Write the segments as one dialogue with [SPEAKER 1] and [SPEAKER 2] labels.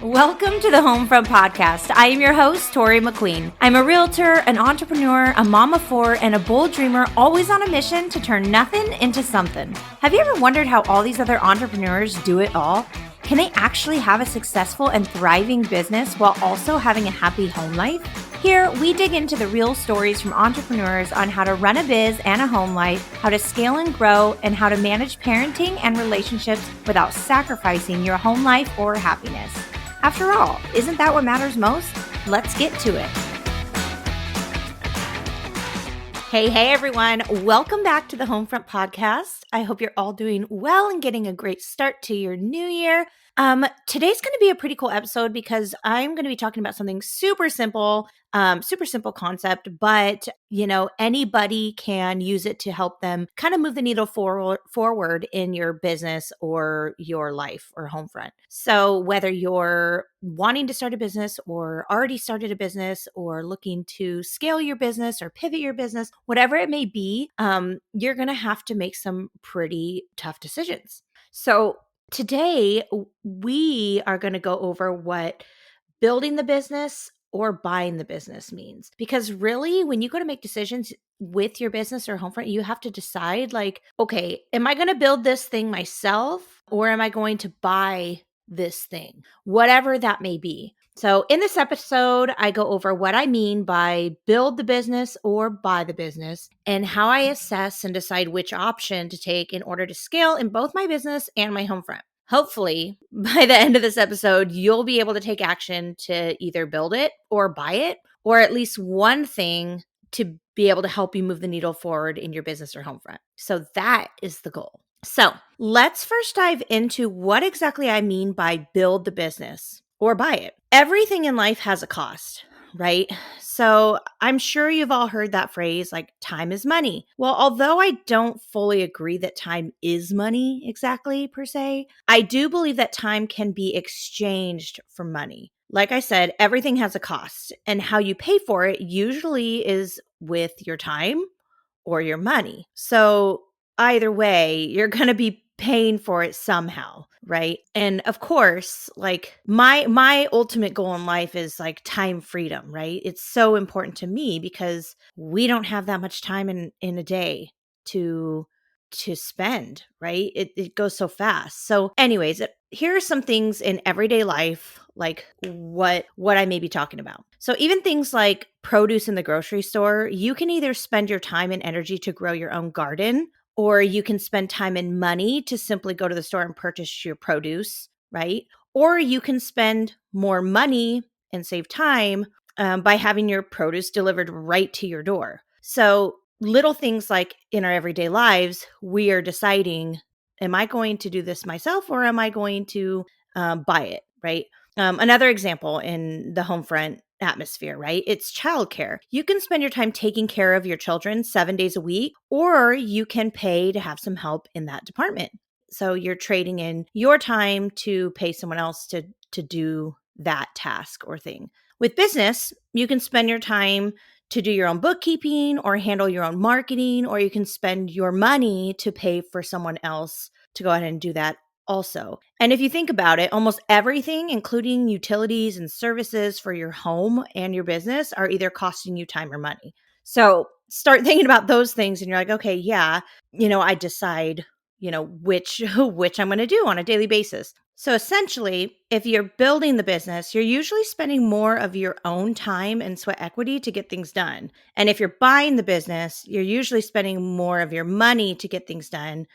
[SPEAKER 1] Welcome to the Homefront Podcast. I am your host, Toree McQueen. I'm a realtor, an entrepreneur, a mom of four, and a bold dreamer, always on a mission to turn nothing into something. Have you ever wondered how all these other entrepreneurs do it all? Can they actually have a successful and thriving business while also having a happy home life? Here, we dig into the real stories from entrepreneurs on how to run a biz and a home life, how to scale and grow, and how to manage parenting and relationships without sacrificing your home life or happiness. After all, isn't that what matters most? Let's get to it. Hey everyone. Welcome back to the Homefront Podcast. I hope you're all doing well and getting a great start to your new year. Today's going to be a pretty cool episode because I'm going to be talking about something super simple concept, but anybody can use it to help them kind of move the needle forward in your business or your life or home front. So whether you're wanting to start a business or already started a business or looking to scale your business or pivot your business, whatever it may be, you're going to have to make some pretty tough decisions. So today, we are going to go over what building the business or buying the business means. Because really, when you go to make decisions with your business or home front, you have to decide okay, am I going to build this thing myself or am I going to buy this thing? Whatever that may be. So in this episode, I go over what I mean by build the business or buy the business and how I assess and decide which option to take in order to scale in both my business and my home front. Hopefully, by the end of this episode, you'll be able to take action to either build it or buy it, or at least one thing to be able to help you move the needle forward in your business or home front. So that is the goal. So let's first dive into what exactly I mean by build the business or buy it. Everything in life has a cost, right? So I'm sure you've all heard that phrase, like time is money. Well, although I don't fully agree that time is money exactly per se, I do believe that time can be exchanged for money. Like I said, everything has a cost, and how you pay for it usually is with your time or your money. So either way, you're going to be paying for it somehow, right? And of course, my ultimate goal in life is time freedom, right? It's so important to me because we don't have that much time in a day to spend, right? It goes so fast. So anyways, here are some things in everyday life, like what I may be talking about. So even things like produce in the grocery store, you can either spend your time and energy to grow your own garden, or you can spend time and money to simply go to the store and purchase your produce, right? Or you can spend more money and save time by having your produce delivered right to your door. So little things like in our everyday lives, we are deciding, am I going to do this myself or am I going to buy it, right? Another example in the home front atmosphere, right? It's childcare. You can spend your time taking care of your children 7 days a week, or you can pay to have some help in that department. So you're trading in your time to pay someone else to do that task or thing. With business, you can spend your time to do your own bookkeeping or handle your own marketing, or you can spend your money to pay for someone else to go ahead and do that also. And if you think about it, almost everything, including utilities and services for your home and your business, are either costing you time or money. So start thinking about those things and you're like, okay, yeah, I decide, which I'm going to do on a daily basis. So essentially, if you're building the business, you're usually spending more of your own time and sweat equity to get things done. And if you're buying the business, you're usually spending more of your money to get things done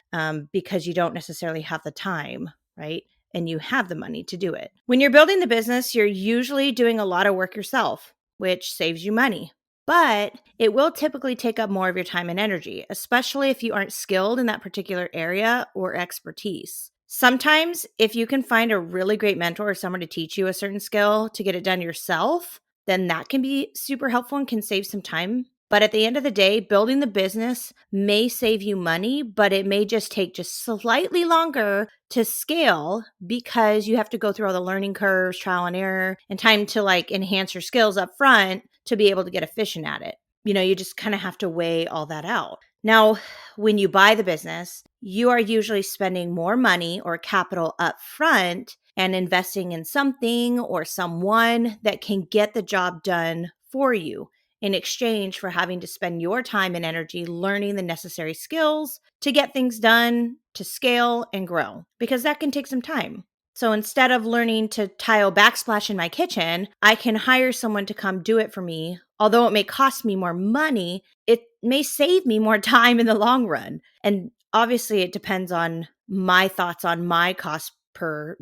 [SPEAKER 1] because you don't necessarily have the time, right? And you have the money to do it. When you're building the business, you're usually doing a lot of work yourself, which saves you money. But it will typically take up more of your time and energy, especially if you aren't skilled in that particular area or expertise. Sometimes, if you can find a really great mentor or someone to teach you a certain skill to get it done yourself, then that can be super helpful and can save some time. But at the end of the day, building the business may save you money, but it may just take just slightly longer to scale because you have to go through all the learning curves, trial and error, and time to enhance your skills up front to be able to get efficient at it. You just kind of have to weigh all that out. Now, when you buy the business, you are usually spending more money or capital up front and investing in something or someone that can get the job done for you in exchange for having to spend your time and energy learning the necessary skills to get things done, to scale and grow, because that can take some time. So instead of learning to tile backsplash in my kitchen, I can hire someone to come do it for me. Although it may cost me more money, it may save me more time in the long run. And obviously it depends on my thoughts on my cost per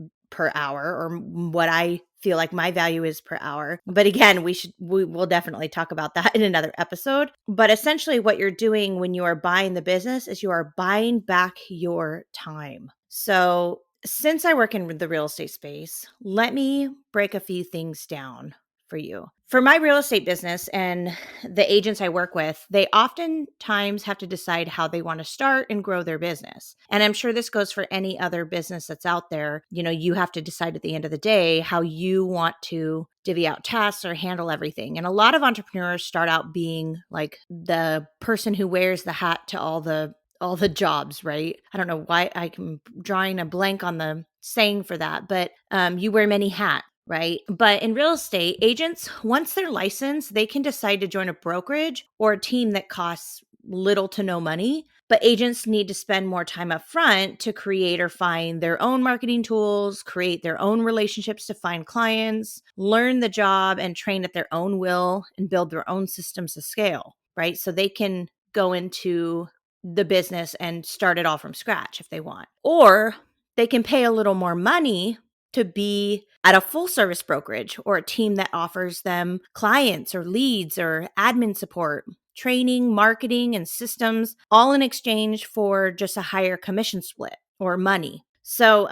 [SPEAKER 1] hour, or what I feel like my value is per hour. But again, we will definitely talk about that in another episode. But essentially what you're doing when you are buying the business is you are buying back your time. So since I work in the real estate space, let me break a few things down for you. For my real estate business and the agents I work with, they oftentimes have to decide how they want to start and grow their business. And I'm sure this goes for any other business that's out there. You have to decide at the end of the day how you want to divvy out tasks or handle everything. And a lot of entrepreneurs start out being like the person who wears the hat to all the jobs, right? I don't know why I'm drawing a blank on the saying for that, but you wear many hats, right? But in real estate, agents, once they're licensed, they can decide to join a brokerage or a team that costs little to no money. But agents need to spend more time up front to create or find their own marketing tools, create their own relationships to find clients, learn the job and train at their own will, and build their own systems to scale, right? So they can go into the business and start it all from scratch if they want. Or they can pay a little more money to be at a full service brokerage or a team that offers them clients or leads or admin support, training, marketing, and systems, all in exchange for just a higher commission split or money. So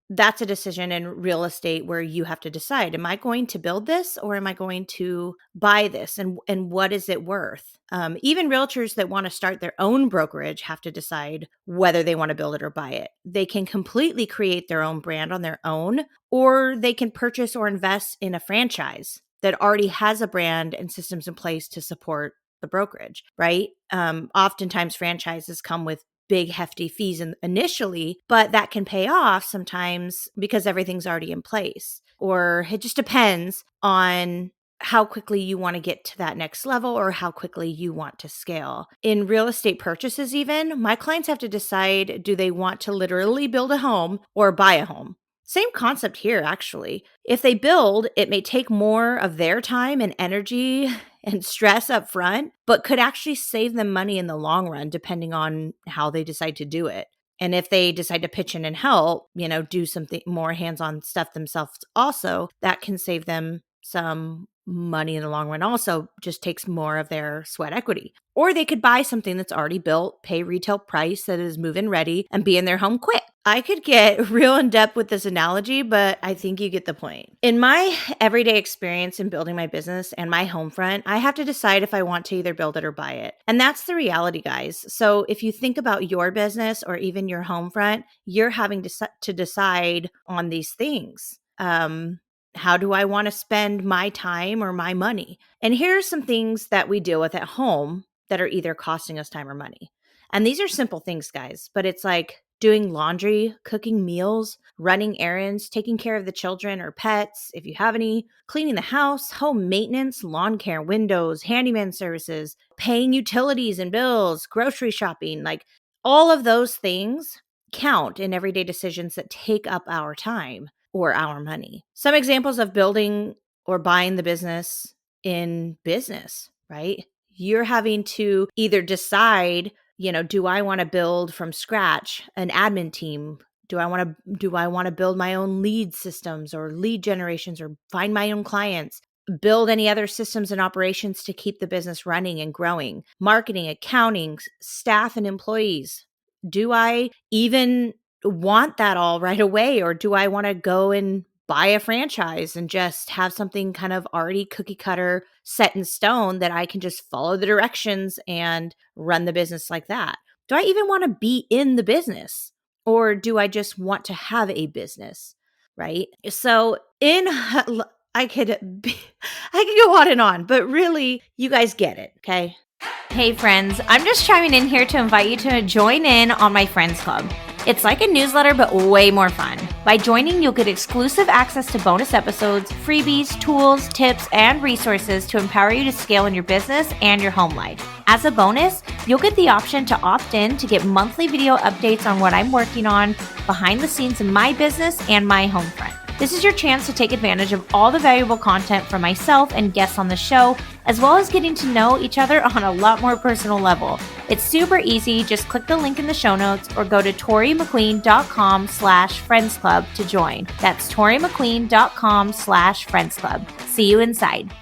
[SPEAKER 1] that's a decision in real estate where you have to decide, am I going to build this or am I going to buy this? And what is it worth? Even realtors that want to start their own brokerage have to decide whether they want to build it or buy it. They can completely create their own brand on their own, or they can purchase or invest in a franchise that already has a brand and systems in place to support the brokerage, right? Oftentimes franchises come with big hefty fees initially, but that can pay off sometimes because everything's already in place. Or it just depends on how quickly you want to get to that next level or how quickly you want to scale. In real estate purchases even, my clients have to decide, do they want to literally build a home or buy a home? Same concept here, actually. If they build, it may take more of their time and energy and stress up front, but could actually save them money in the long run, depending on how they decide to do it. And if they decide to pitch in and help, do something more hands-on stuff themselves also, that can save them some money in the long run. Also just takes more of their sweat equity. Or they could buy something that's already built, pay retail price that is move-in ready, and be in their home quick. I could get real in depth with this analogy, but I think you get the point. In my everyday experience in building my business and my home front, I have to decide if I want to either build it or buy it. And that's the reality, guys. So if you think about your business or even your home front, you're having to decide on these things. How do I want to spend my time or my money? And here are some things that we deal with at home that are either costing us time or money. And these are simple things, guys, but it's like doing laundry, cooking meals, running errands, taking care of the children or pets, if you have any, cleaning the house, home maintenance, lawn care, windows, handyman services, paying utilities and bills, grocery shopping, like all of those things count in everyday decisions that take up our time or our money. Some examples of building or buying the business in business, right? You're having to either decide, do I want to build from scratch an admin team? Do I want to build my own lead systems or lead generations or find my own clients? Build any other systems and operations to keep the business running and growing? Marketing, accounting, staff and employees. Do I even want that all right away, or do I want to go and buy a franchise and just have something kind of already cookie cutter set in stone that I can just follow the directions and run the business like that? Do I even want to be in the business, or do I just want to have a business? Right? So I could go on and on, but really you guys get it. Okay. Hey friends, I'm just chiming in here to invite you to join in on my Friends Club. It's like a newsletter, but way more fun. By joining, you'll get exclusive access to bonus episodes, freebies, tools, tips, and resources to empower you to scale in your business and your home life. As a bonus, you'll get the option to opt in to get monthly video updates on what I'm working on behind the scenes in my business and my Homefront. This is your chance to take advantage of all the valuable content from myself and guests on the show, as well as getting to know each other on a lot more personal level. It's super easy. Just click the link in the show notes or go to ToreeMcQueen.com/friendsclub to join. That's ToreeMcQueen.com/friendsclub. See you inside.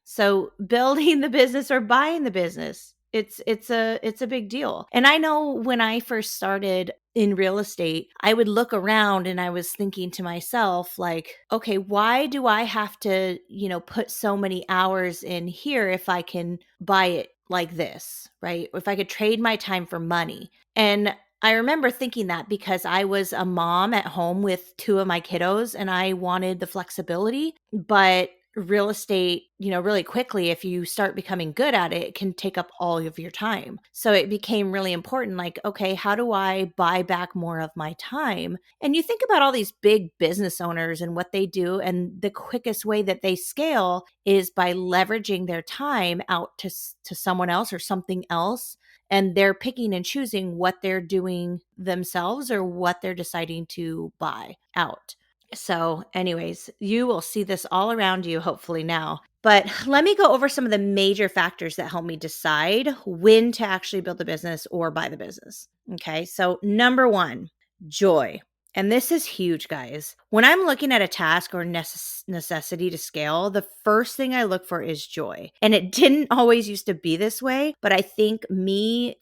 [SPEAKER 1] So building the business or buying the business, it's a big deal. And I know when I first started in real estate, I would look around and I was thinking to myself, like, okay, why do I have to, put so many hours in here if I can buy it like this, right? If I could trade my time for money. And I remember thinking that because I was a mom at home with two of my kiddos and I wanted the flexibility, but real estate, really quickly, if you start becoming good at it, it can take up all of your time. So it became really important, like, okay, how do I buy back more of my time? And you think about all these big business owners and what they do, and the quickest way that they scale is by leveraging their time out to someone else or something else. And they're picking and choosing what they're doing themselves or what they're deciding to buy out. So, anyways, you will see this all around you, hopefully now. But let me go over some of the major factors that help me decide when to actually build the business or buy the business. Okay. So, number one, joy. And this is huge, guys. When I'm looking at a task or necessity to scale, the first thing I look for is joy. And it didn't always used to be this way, but I think me,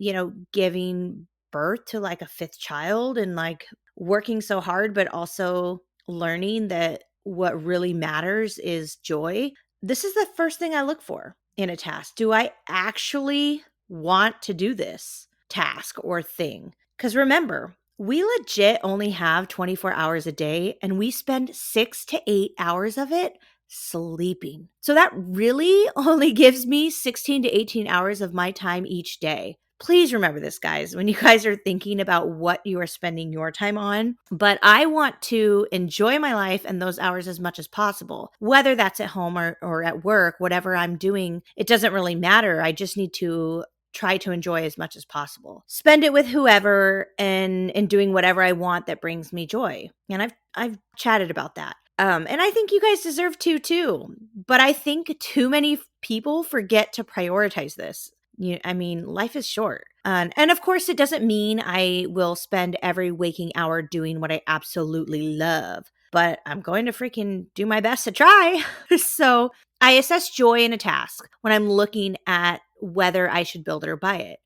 [SPEAKER 1] giving birth to like a fifth child and like working so hard, but also learning that what really matters is joy. This is the first thing I look for in a task. Do I actually want to do this task or thing? Because remember, we legit only have 24 hours a day and we spend 6 to 8 hours of it sleeping. So that really only gives me 16 to 18 hours of my time each day. Please remember this, guys, when you guys are thinking about what you are spending your time on. But I want to enjoy my life and those hours as much as possible, whether that's at home or at work, whatever I'm doing, it doesn't really matter. I just need to try to enjoy as much as possible. Spend it with whoever and doing whatever I want that brings me joy. And I've chatted about that. And I think you guys deserve to too. But I think too many people forget to prioritize this. Life is short. And of course, it doesn't mean I will spend every waking hour doing what I absolutely love, but I'm going to freaking do my best to try. So I assess joy in a task when I'm looking at whether I should build it or buy it.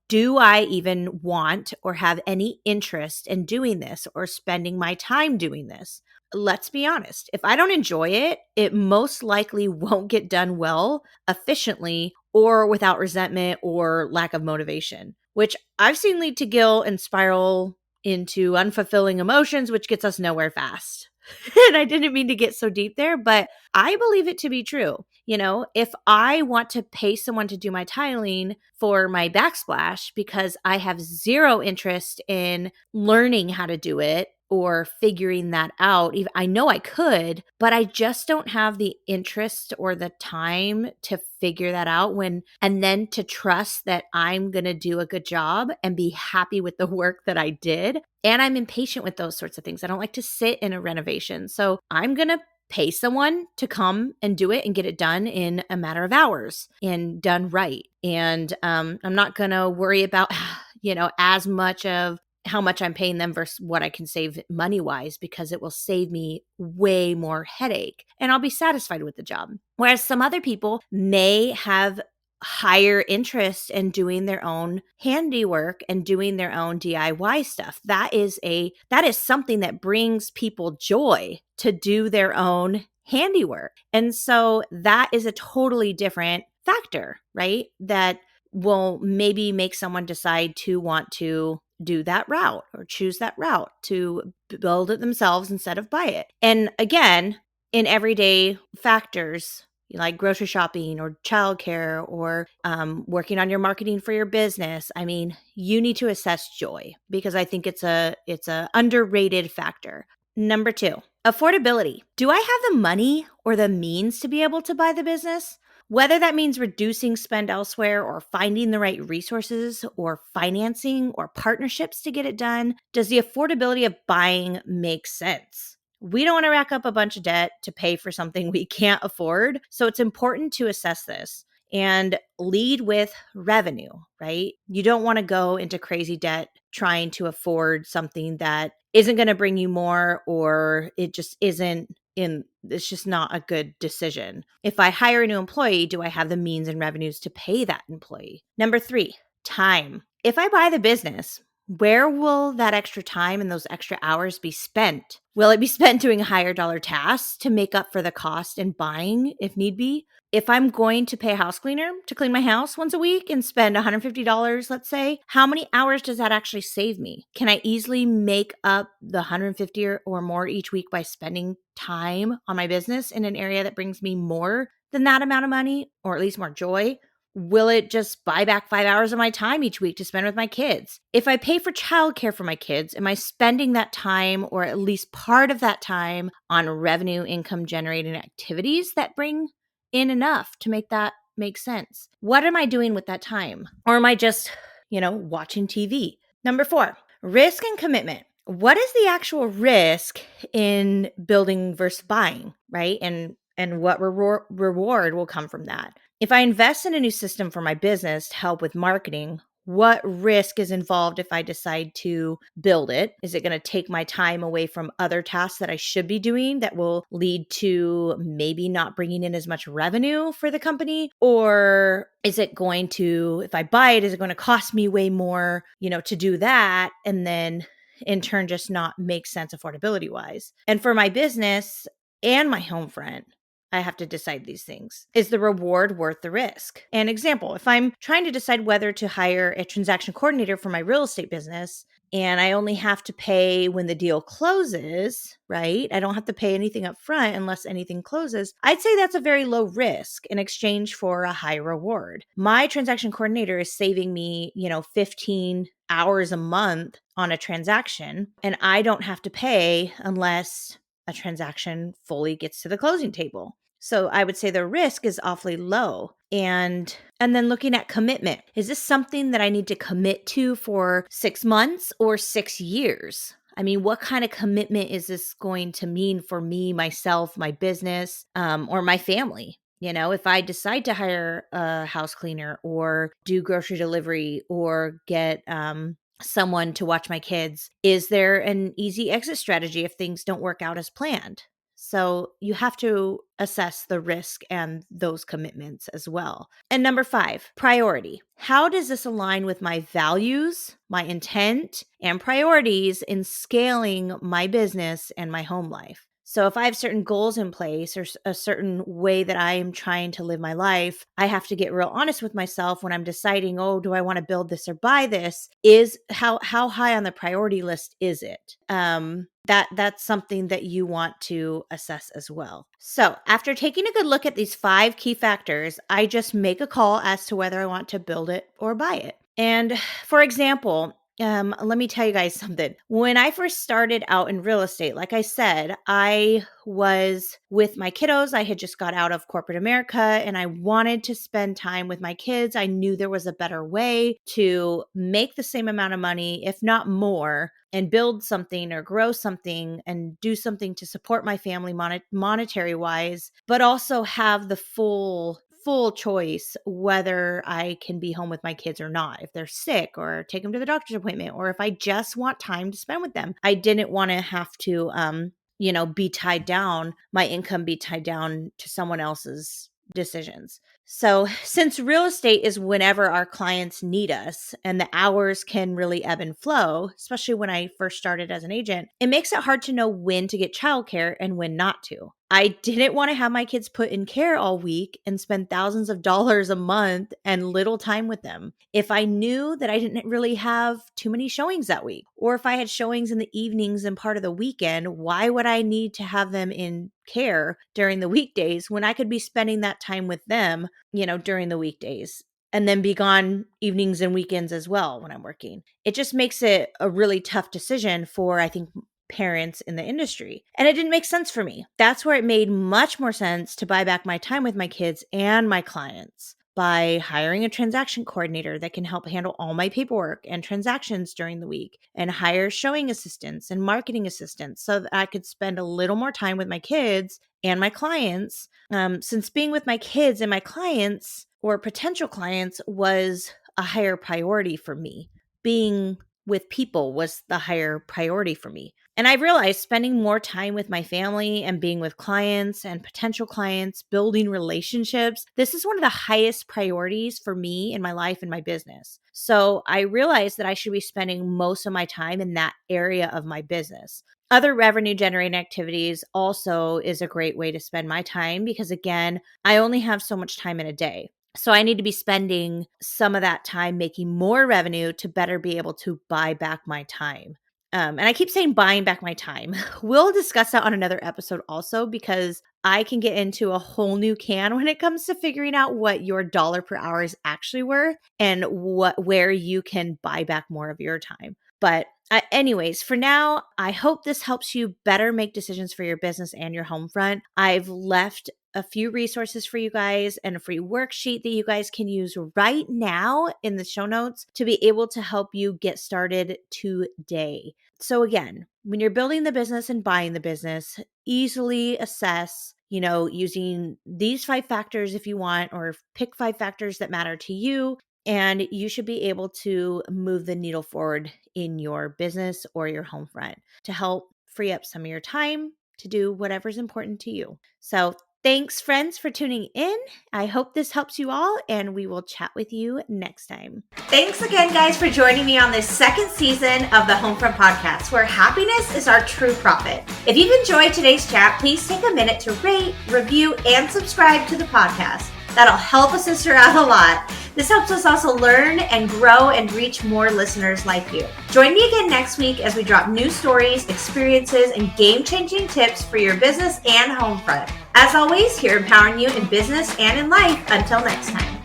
[SPEAKER 1] Do I even want or have any interest in doing this or spending my time doing this? Let's be honest. If I don't enjoy it, it most likely won't get done well, efficiently, or without resentment or lack of motivation, which I've seen lead to guilt and spiral into unfulfilling emotions, which gets us nowhere fast. And I didn't mean to get so deep there, but I believe it to be true. If I want to pay someone to do my tiling for my backsplash because I have zero interest in learning how to do it or figuring that out, I know I could, but I just don't have the interest or the time to figure that out and then to trust that I'm going to do a good job and be happy with the work that I did. And I'm impatient with those sorts of things. I don't like to sit in a renovation. So I'm going to pay someone to come and do it and get it done in a matter of hours and done right. And I'm not going to worry about, as much of how much I'm paying them versus what I can save money wise, because it will save me way more headache and I'll be satisfied with the job. Whereas some other people may have higher interest in doing their own handiwork and doing their own DIY stuff. That is something that brings people joy, to do their own handiwork. And so that is a totally different factor, right? That will maybe make someone decide to want to do that route or choose that route to build it themselves instead of buy it. And again, in everyday factors, like grocery shopping or childcare or working on your marketing for your business. I mean, you need to assess joy because I think it's a underrated factor. Number 2, affordability. Do I have the money or the means to be able to buy the business? Whether that means reducing spend elsewhere or finding the right resources or financing or partnerships to get it done, does the affordability of buying make sense? We don't want to rack up a bunch of debt to pay for something we can't afford. So it's important to assess this and lead with revenue, right? You don't want to go into crazy debt trying to afford something that isn't going to bring you more, or it just isn't it's just not a good decision. If I hire a new employee, do I have the means and revenues to pay that employee? Number 3, time. If I buy the business, where will that extra time and those extra hours be spent? Will it be spent doing higher dollar tasks to make up for the cost in buying if need be? If I'm going to pay a house cleaner to clean my house once a week and spend $150, let's say, how many hours does that actually save me? Can I easily make up the 150 or more each week by spending time on my business in an area that brings me more than that amount of money, or at least more joy? Will it just buy back 5 hours of my time each week to spend with my kids? If I pay for childcare for my kids, am I spending that time or at least part of that time on revenue income generating activities that bring in enough to make that make sense? What am I doing with that time? Or am I just, watching TV? Number 4, risk and commitment. What is the actual risk in building versus buying, right? And what reward will come from that? If I invest in a new system for my business to help with marketing, what risk is involved if I decide to build it? Is it going to take my time away from other tasks that I should be doing that will lead to maybe not bringing in as much revenue for the company? Or is it going to, if I buy it, is it going to cost me way more, to do that? And then in turn, just not make sense affordability wise. And for my business and my Homefront, I have to decide these things. Is the reward worth the risk? An example, if I'm trying to decide whether to hire a transaction coordinator for my real estate business and I only have to pay when the deal closes, right? I don't have to pay anything up front unless anything closes. I'd say that's a very low risk in exchange for a high reward. My transaction coordinator is saving me, 15 hours a month on a transaction, and I don't have to pay unless a transaction fully gets to the closing table. So I would say the risk is awfully low. And then looking at commitment, is this something that I need to commit to for 6 months or 6 years? I mean, what kind of commitment is this going to mean for me, myself, my business, or my family? If I decide to hire a house cleaner or do grocery delivery or get someone to watch my kids, is there an easy exit strategy if things don't work out as planned? So you have to assess the risk and those commitments as well. And number 5, priority. How does this align with my values, my intent, and priorities in scaling my business and my home life? So if I have certain goals in place or a certain way that I am trying to live my life, I have to get real honest with myself when I'm deciding, do I want to build this or buy this? Is how high on the priority list is it? That's something that you want to assess as well. So after taking a good look at these 5 key factors, I just make a call as to whether I want to build it or buy it. And for example, let me tell you guys something. When I first started out in real estate, like I said, I was with my kiddos. I had just got out of corporate America and I wanted to spend time with my kids. I knew there was a better way to make the same amount of money, if not more, and build something or grow something and do something to support my family monetary wise, but also have the full choice whether I can be home with my kids or not, if they're sick or take them to the doctor's appointment, or if I just want time to spend with them. I didn't want to have to, be tied down, my income be tied down to someone else's decisions. So since real estate is whenever our clients need us and the hours can really ebb and flow, especially when I first started as an agent, it makes it hard to know when to get childcare and when not to. I didn't want to have my kids put in care all week and spend thousands of dollars a month and little time with them. If I knew that I didn't really have too many showings that week, or if I had showings in the evenings and part of the weekend, why would I need to have them in care during the weekdays when I could be spending that time with them, during the weekdays? And then be gone evenings and weekends as well when I'm working. It just makes it a really tough decision for, I think, parents in the industry. And it didn't make sense for me. That's where it made much more sense to buy back my time with my kids and my clients by hiring a transaction coordinator that can help handle all my paperwork and transactions during the week, and hire showing assistants and marketing assistants so that I could spend a little more time with my kids and my clients. Since being with my kids and my clients or potential clients was a higher priority for me, being with people was the higher priority for me. And I realized spending more time with my family and being with clients and potential clients, building relationships, this is one of the highest priorities for me in my life and my business. So I realized that I should be spending most of my time in that area of my business. Other revenue generating activities also is a great way to spend my time because, again, I only have so much time in a day. So I need to be spending some of that time making more revenue to better be able to buy back my time. And I keep saying buying back my time. We'll discuss that on another episode also, because I can get into a whole new can when it comes to figuring out what your dollar per hour is actually worth and where you can buy back more of your time. But anyways, for now, I hope this helps you better make decisions for your business and your home front. I've left a few resources for you guys and a free worksheet that you guys can use right now in the show notes to be able to help you get started today. So again, when you're building the business and buying the business, easily assess, using these 5 factors if you want, or pick 5 factors that matter to you. And you should be able to move the needle forward in your business or your home front to help free up some of your time to do whatever's important to you. So thanks, friends, for tuning in. I hope this helps you all, and we will chat with you next time. Thanks again, guys, for joining me on this second season of the Homefront Podcast, where happiness is our true profit. If you've enjoyed today's chat, please take a minute to rate, review, and subscribe to the podcast. That'll help a sister out a lot. This helps us also learn and grow and reach more listeners like you. Join me again next week as we drop new stories, experiences, and game-changing tips for your business and home front. As always, here empowering you in business and in life. Until next time.